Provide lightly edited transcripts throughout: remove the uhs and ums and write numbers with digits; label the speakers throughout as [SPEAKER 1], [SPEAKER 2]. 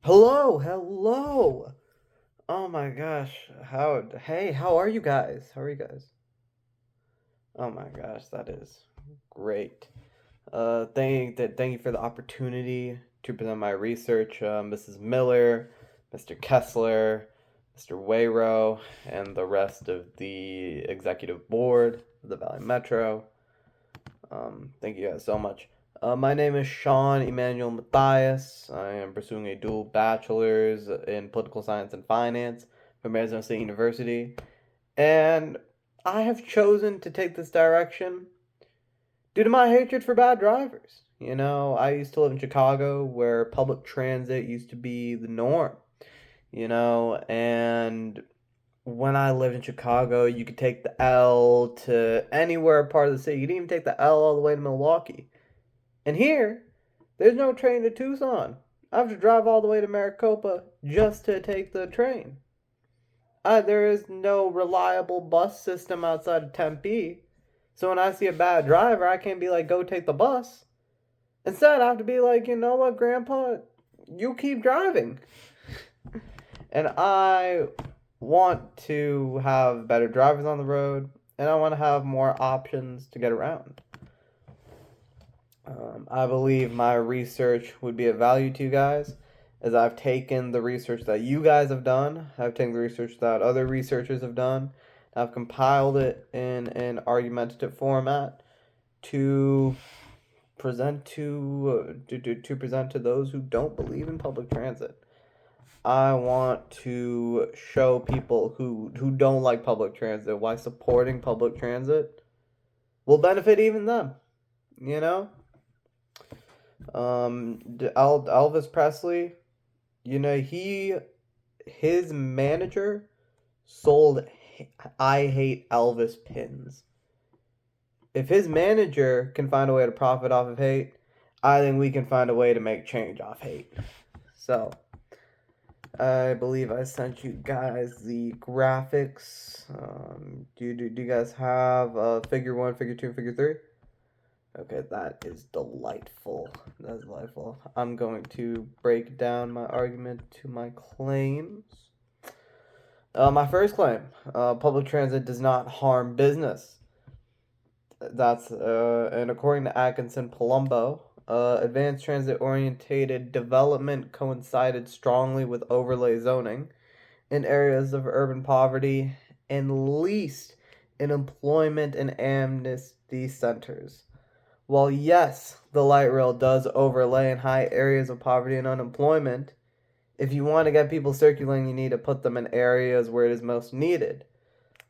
[SPEAKER 1] Hello, hello. Oh my gosh. How are you guys? How are you guys? Oh my gosh, that is great. Thank you for the opportunity to present my research, Mrs. Miller, Mr. Kessler, Mr. Wayrow, and the rest of the executive board of the Valley Metro. Thank you guys so much. My name is Sean Emmanuel Matthias. I am pursuing a dual bachelor's in political science and finance from Arizona State University, and I have chosen to take this direction due to my hatred for bad drivers. I used to live in Chicago where public transit used to be the norm, and when I lived in Chicago, you could take the L to anywhere part of the city. You could even take the L all the way to Milwaukee. And here, there's no train to Tucson. I have to drive all the way to Maricopa just to take the train. There is no reliable bus system outside of Tempe. So when I see a bad driver, I can't be like, go take the bus. Instead, I have to be like, you know what, Grandpa? You keep driving. And I want to have better drivers on the road, and I want to have more options to get around. I believe my research would be of value to you guys, as I've taken the research that you guys have done, I've taken the research that other researchers have done, I've compiled it in an argumentative format to to present to those who don't believe in public transit. I want to show people who don't like public transit why supporting public transit will benefit even them. You know, Elvis Presley. His manager sold "I Hate Elvis" pins. If his manager can find a way to profit off of hate, I think we can find a way to make change off hate. So, I believe I sent you guys the graphics. Do you guys have figure one, figure two, figure three? Okay, that is delightful. That's delightful. I'm going to break down my argument to my claims. My first claim: public transit does not harm business. And according to Atkinson Palumbo, advanced transit orientated development coincided strongly with overlay zoning in areas of urban poverty and least in employment and amnesty centers. While yes, the light rail does overlay in high areas of poverty and unemployment, if you want to get people circulating, you need to put them in areas where it is most needed.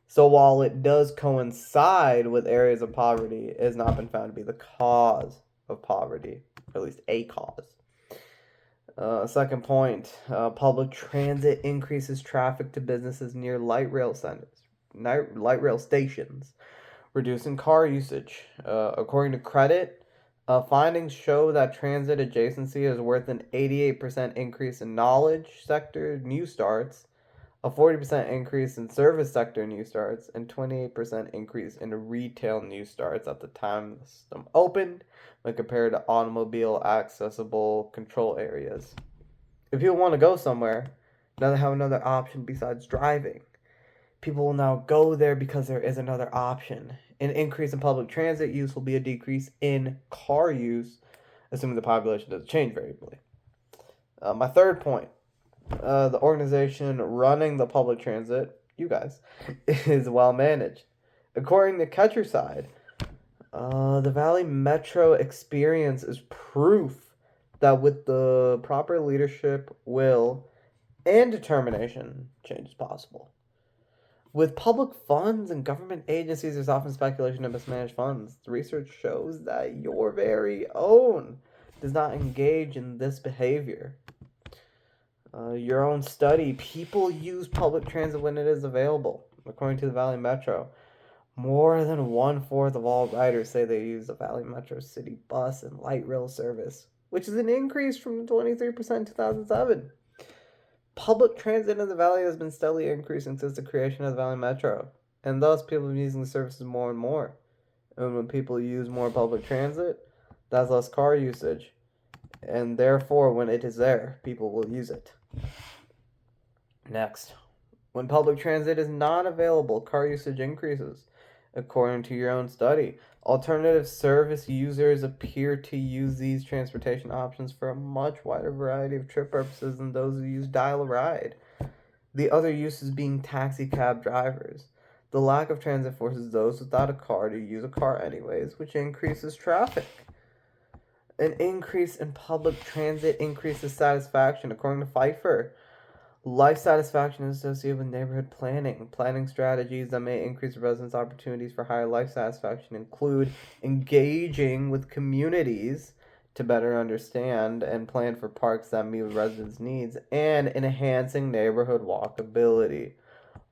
[SPEAKER 1] So while it does coincide with areas of poverty, it has not been found to be the cause of poverty, or at least a cause. Second point, public transit increases traffic to businesses near light rail centers, light rail stations, reducing car usage. According to Credit, findings show that transit adjacency is worth an 88% increase in knowledge sector new starts, a 40% increase in service sector new starts, and 28% increase in retail new starts at the time the system opened when compared to automobile accessible control areas. If people want to go somewhere, now they have another option besides driving. People will now go there because there is another option. An increase in public transit use will be a decrease in car use, assuming the population doesn't change variably. My third point: the organization running the public transit, you guys, is well managed. According to Catcherside, the Valley Metro experience is proof that with the proper leadership, will, and determination, change is possible. With public funds and government agencies, there's often speculation of mismanaged funds. The research shows that your very own does not engage in this behavior. Your own study: people use public transit when it is available. According to the Valley Metro, more than one-fourth of all riders say they use the Valley Metro city bus and light rail service, which is an increase from 23% in 2007. Public transit in the valley has been steadily increasing since the creation of the Valley Metro, and thus people have been using the services more and more. And when people use more public transit, that's less car usage. and therefore, when it is there, people will use it. Next, when public transit is not available, car usage increases. According to your own study, alternative service users appear to use these transportation options for a much wider variety of trip purposes than those who use dial a ride. The other uses being taxi cab drivers. The lack of transit forces those without a car to use a car anyways, which increases traffic. An increase in public transit increases satisfaction, according to Pfeiffer. Life satisfaction is associated with neighborhood planning. Planning strategies that may increase residents' opportunities for higher life satisfaction include engaging with communities to better understand and plan for parks that meet residents' needs, and enhancing neighborhood walkability.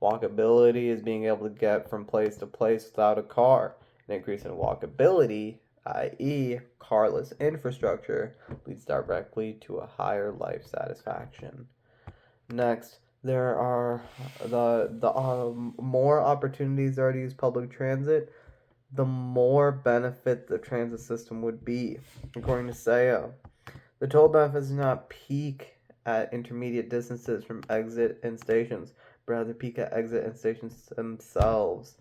[SPEAKER 1] Walkability is being able to get from place to place without a car. An increase in walkability, i.e., carless infrastructure, leads directly to a higher life satisfaction. Next, there are the more opportunities there are to use public transit, the more benefit the transit system would be. According to Sayo, the total benefits do not peak at intermediate distances from exit and stations, but rather peak at exit and stations themselves.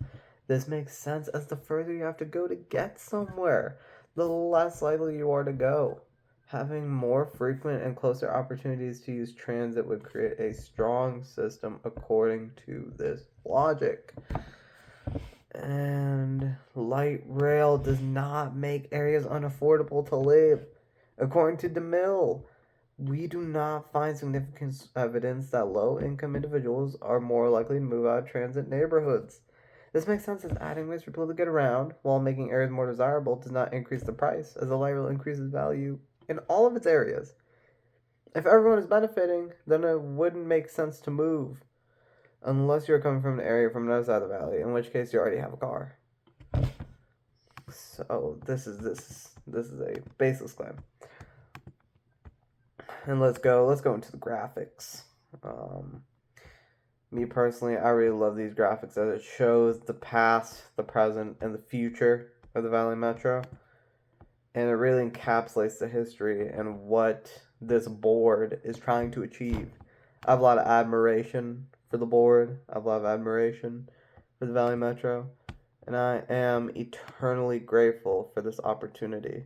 [SPEAKER 1] This makes sense, as the further you have to go to get somewhere, the less likely you are to go. Having more frequent and closer opportunities to use transit would create a strong system according to this logic. And light rail does not make areas unaffordable to live. According to DeMille, we do not find significant evidence that low-income individuals are more likely to move out of transit neighborhoods. This makes sense, as adding ways for people to get around while making areas more desirable does not increase the price, as the light rail increases value in all of its areas. If everyone is benefiting, then it wouldn't make sense to move, unless you're coming from an area from another side of the valley, in which case you already have a car. So this is a baseless claim. And let's go into the graphics. Me personally, I really love these graphics, as it shows the past, the present, and the future of the Valley Metro. And it really encapsulates the history and what this board is trying to achieve. I have a lot of admiration for the board. I have a lot of admiration for the Valley Metro. And I am eternally grateful for this opportunity.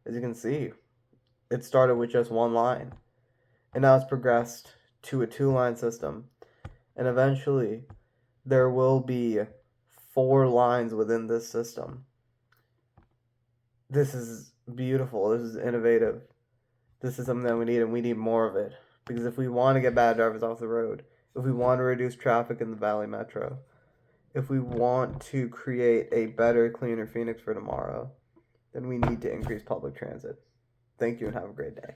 [SPEAKER 1] As you can see, it started with just one line, and now it's progressed to a 2-line system. And eventually, there will be 4 lines within this system. This is beautiful. This is innovative. This is something that we need, and we need more of it. Because if we want to get bad drivers off the road, if we want to reduce traffic in the Valley Metro, if we want to create a better, cleaner Phoenix for tomorrow, then we need to increase public transit. Thank you and have a great day.